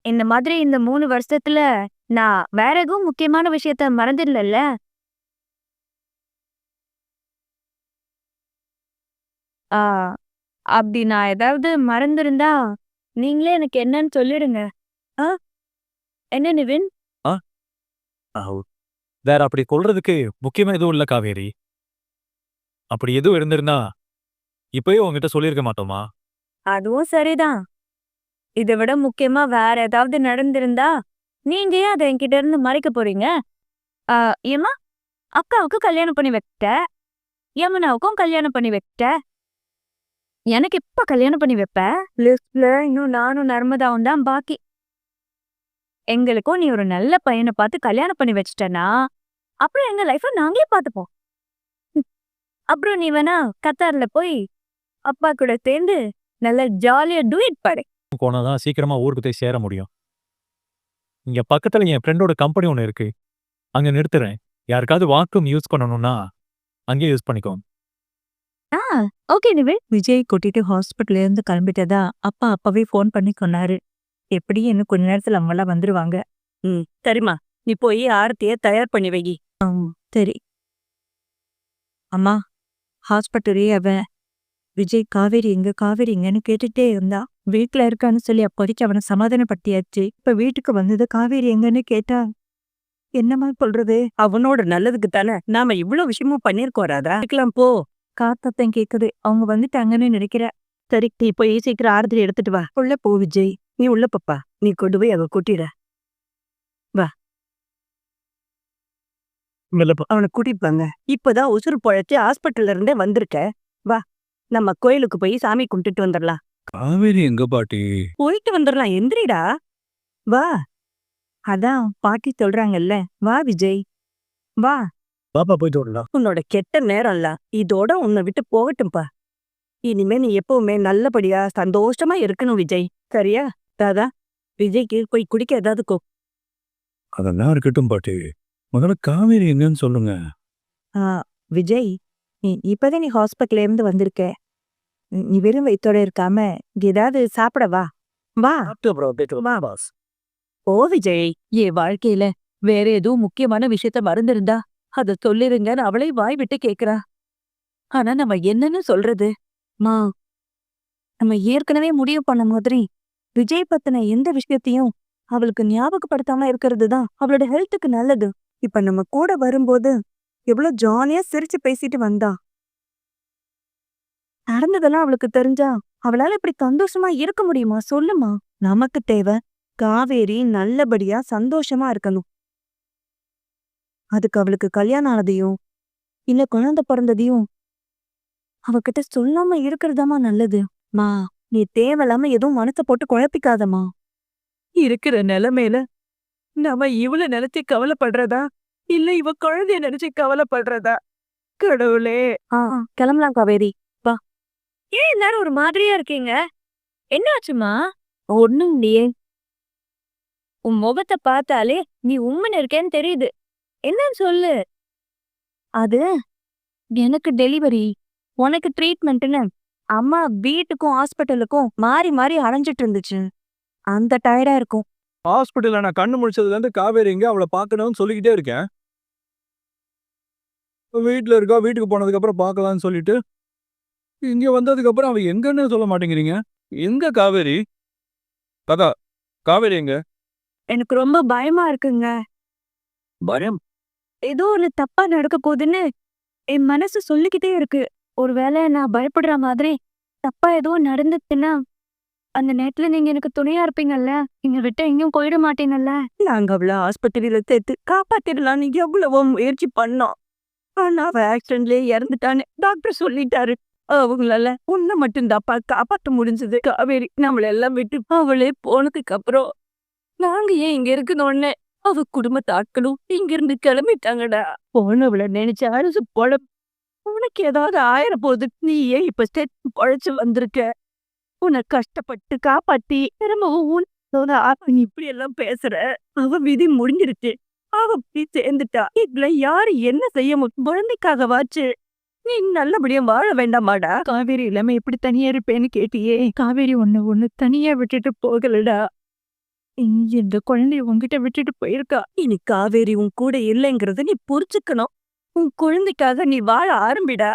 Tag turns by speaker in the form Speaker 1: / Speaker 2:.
Speaker 1: இந்த மாதிரி இந்த 3 வருஷத்துல நான் வேற எதுவும் முக்கியமான விஷயத்த மறந்துடலல்ல? ஆ அப்படி நான் ஏதாவது மறந்திருந்தா, நீங்களே எனக்கு என்னன்னு சொல்லிடுங்க. ஆ என்ன நிவின்?
Speaker 2: ஆ ஆ, வேற அப்படி கொல்றதுக்கு முக்கியமா எதுவும் இல்ல காவேரி. அப்படி எதுவும் இருந்திருந்தா இப்பயே உன்கிட்ட சொல்லியிருக்க மாட்டோமா?
Speaker 1: அதுவும் சரிதான். இத விட முக்கியமா வேற ஏதாவது நடந்திருந்தா, நீங்க ஏன் அத என்கிட்ட இருந்து மறைக்க போறீங்க? ஆ ஏம்மா, அக்காவுக்கு கல்யாணம் பண்ணி வைக்க, யமுனாவுக்கும் கல்யாணம் பண்ணி வைக்க, எனக்கு எப்ப கல்யாணம் பண்ணி வைப்ப? லிஸ்ட்ல இன்னும் நானும் நர்மதாவும் தான் பாக்கி. எங்களுக்கும் நீ ஒரு நல்ல பையனை பார்த்து கல்யாணம் பண்ணி வச்சிட்டனா, அப்புறம் எங்க லைஃப நாங்களே பார்த்துப்போம். அப்புறம் நீ வேணா கத்தார்ல போய் அப்பா கூட சேர்ந்து நல்ல ஜாலியா டூயட் பாடு.
Speaker 2: போனாதான் சீக்கிரமா ஊருக்கு போய் சேர முடியும். இங்க பக்கத்துல என் ஃப்ரெண்டோட கம்பெனி ஒண்ணு இருக்கு. அங்க நிறுத்துறேன். யாருக்காவது வாஷ்ரூம் யூஸ் பண்ணணும்னா அங்கேயே யூஸ் பண்ணிக்கோ.
Speaker 1: ஆ ஓகே நிவின்.
Speaker 3: விஜய் கூட்டிட்டு ஹாஸ்பிட்டல்ல இருந்து கிளம்பிட்டதா அப்பா அப்பவே ஃபோன் பண்ணி சொன்னாரு. எப்படியும் இன்னும் கொஞ்ச நேரத்துல அவங்கெல்லாம் வந்துருவாங்க.
Speaker 4: சரிம்மா, நீ போய் ஆரத்திய தயார் பண்ணி வை.
Speaker 3: சரி. அம்மா, ஹாஸ்பிட்டலே அவன் விஜய் காவேரி எங்கன்னு கேட்டுட்டே இருந்தா. வீட்டுல இருக்கான்னு சொல்லி அப்போதைக்கு அவனை சமாதானப்படுத்தியாச்சு. இப்ப வீட்டுக்கு வந்தது காவேரி எங்கன்னு கேட்டா என்னம்மா சொல்றது?
Speaker 4: அவனோட நல்லதுக்கு தானே நாம இவ்வளவு விஷயமும் பண்ணிருக்கோம் ராதா. இருக்கலாம் போ.
Speaker 3: காத்தத்தன் கேக்குது. அவங்க வந்துட்டாங்கன்னு நினைக்கிற.
Speaker 4: சரி, நீ போய் சீக்கிரம் ஆரத்தி எடுத்துட்டு வா.
Speaker 3: உள்ள போ விஜய்.
Speaker 4: நீ உள்ள பாப்பா, நீ கொண்டு போய் அவ கூட்டிட. வா, அவனை கூட்டிட்டு வாங்க. இப்பதான் உசுறு பொழைச்சு ஹாஸ்பிட்டல்ல இருந்தே வந்திருக்க. வா, நம்ம கோயிலுக்கு போய் சாமி கும்பிட்டுட்டு வந்துடலாம்.
Speaker 2: காவேரி எங்க பாட்டி?
Speaker 4: போயிட்டு வந்துடலாம், எந்திரிடா. வா.
Speaker 3: அதான் பாட்டி சொல்றாங்கல்ல. வா விஜய், வா.
Speaker 2: பாப்பா போயிட்டு வரலாம்.
Speaker 4: உன்னோட கெட்ட நேரம்ல இதோட உன்னை விட்டு போகட்டும்பா. இனிமே நீ எப்பவுமே நல்லபடியா சந்தோஷமா இருக்கணும் விஜய். சரியா ராதா? விஜய்க்கு போய் குடிக்க ஏதாவது
Speaker 2: அதெல்லாம் இருக்கட்டும் பாட்டி. முதல்ல காவேரி எங்கன்னு சொல்லுங்க.
Speaker 3: விஜய், இப்பதான் நீ ஹாஸ்பிட்டல்ல இருந்து வந்திருக்க. நீ வெறும் வயித்தோட இருக்காம இங்க ஏதாவது சாப்பிட வா. வா.
Speaker 4: வா பாஸ். ஓ விஜய்,
Speaker 3: என் வாழ்க்கையில வேற எதுவும் முக்கியமான விஷயத்த மறந்திருந்தா அத சொல்லிருங்கன்னு அவளே வாய் விட்டு கேக்குறா. ஆனா நம்ம என்னன்னு சொல்றது? மா, நம்ம ஏற்கனவே முடிவு பண்ண மாதிரி விஜய் பத்தின எந்த விஷயத்தையும் அவளுக்கு ஞாபகப்படுத்தாம இருக்கிறது தான் அவளோட ஹெல்த்துக்கு நல்லது. இப்ப நம்ம கூட வரும்போது எவ்வளவு ஜாலியா சிரிச்சு பேசிட்டு வந்தா. நடந்ததெல்லாம் அவளுக்கு தெரிஞ்சா அவளால இப்படி சந்தோஷமா இருக்க முடியுமா? சொல்லுமா. நமக்கு தேவை காவேரி நல்லபடியா சந்தோஷமா இருக்கணும். அதுக்கு அவளுக்கு கல்யாணம் ஆனதையும் இல்ல குழந்தை பிறந்ததையும் அவகிட்ட சொல்லாம இருக்கிறதாமா நல்லது. மா, நீ தேவையில்லாம எதுவும் மனசை போட்டு குழப்பிக்காதமா.
Speaker 4: இருக்கிற நிலைமையில நாம இவள நினைச்சு கவலைப்படுறதா இல்ல இவ குழந்தைய நினைச்சு கவலைப்படுறதா? கடவுளே.
Speaker 3: கிளம்பலாம் காவேரி.
Speaker 1: ஏன் எல்லாரும் ஒரு மாதிரியா இருக்கீங்க? என்ன ஆச்சுமா?
Speaker 3: ஒண்ணும் இல்லையே.
Speaker 1: உன் முகத்தை பார்த்தாலே நீ உம்முன்னு இருக்கேன்னு தெரியுது. என்னன்னு சொல்லு.
Speaker 3: அது எனக்கு டெலிவரி, உனக்கு ட்ரீட்மெண்ட்னு அம்மா வீட்டுக்கும் ஹாஸ்பிட்டலுக்கும் மாறி மாறி அலைஞ்சிட்டு இருந்துச்சு. அந்த டயர்டா இருக்கும்.
Speaker 2: ஹாஸ்பிட்டல்ல நான் கண்ணு முழிச்சதுல இருந்து காவேரி எங்க அவளை பார்க்கணும்னு சொல்லிக்கிட்டே இருக்கேன். வீட்டுல இருக்கா, வீட்டுக்கு போனதுக்கு அப்புறம் பார்க்கலாம்னு சொல்லிட்டு இங்க வந்ததுக்கு அப்புறம் அவ எங்கன்னு சொல்ல மாட்டேங்கிறீங்க. எங்க காவேரி? தாத்தா, காவேரி எங்க?
Speaker 1: எனக்கு ரொம்ப பயமா இருக்குங்க.
Speaker 2: பயம்?
Speaker 1: ஏதோ ஒரு தப்பா நடக்க போகுதுன்னு என் மனசு சொல்லிக்கிட்டே இருக்கு. ஒருவேளை நான் பயப்படுற மாதிரி தப்பா ஏதோ நடந்துச்சுன்னா அந்த நேரத்துல நீங்க எனக்கு துணையா இருப்பீங்கல்ல? நீங்க விட்டு எங்கேயும் போயிட மாட்டீங்கல்ல?
Speaker 4: நாங்க அவள ஆஸ்பத்திரியில சேர்த்து காப்பாத்திடலாம்னு எவ்வளவோ முயற்சி பண்ணோம். ஆனா அவ ஆக்சிடென்ட்லயே இறந்துட்டான்னு டாக்டர் சொல்லிட்டாரு. அவங்களால உன்னை மட்டும் தாப்பா காப்பாத்த முடிஞ்சது. காவேரி நம்மள எல்லாம் விட்டு அவளே போனதுக்கு அப்புறம் நாங்க ஏன் இங்க இருக்கணும்னு அவ குடும்பத்து ஆட்களும் இங்க இருந்து கிளம்பிட்டாங்கடா. போனவள நினைச்சு அழுது உனக்கு ஏதாவது ஆயிர போகுது. நீ ஏன் இப்ப ஸ்டெப் பொழைச்சு வந்திருக்க? உன்னை கஷ்டப்பட்டு காப்பாத்தி திரும்பவும் நீ இப்படி எல்லாம் பேசுற. அவ விதி முடிஞ்சிருச்சு. அவ அப்படி சேர்ந்துட்டா. இதுல யாரு என்ன செய்ய முடியும்? குழந்தைக்காகவாச்சு நீ நல்லபடியா வாழ வேண்டாமாடா?
Speaker 3: காவேரி இல்லாம எப்படி தனியா இருப்பேன்னு கேட்டியே. காவேரி ஒண்ணு தனியா விட்டுட்டு போகலடா.
Speaker 4: இந்த குழந்தைய உன்கிட்ட விட்டுட்டு போயிருக்கா. இனி காவேரி உன் கூட இல்லைங்கிறத நீ புரிஞ்சுக்கணும். உன் குழந்தைக்காக நீ வாழ ஆரம்பிடா.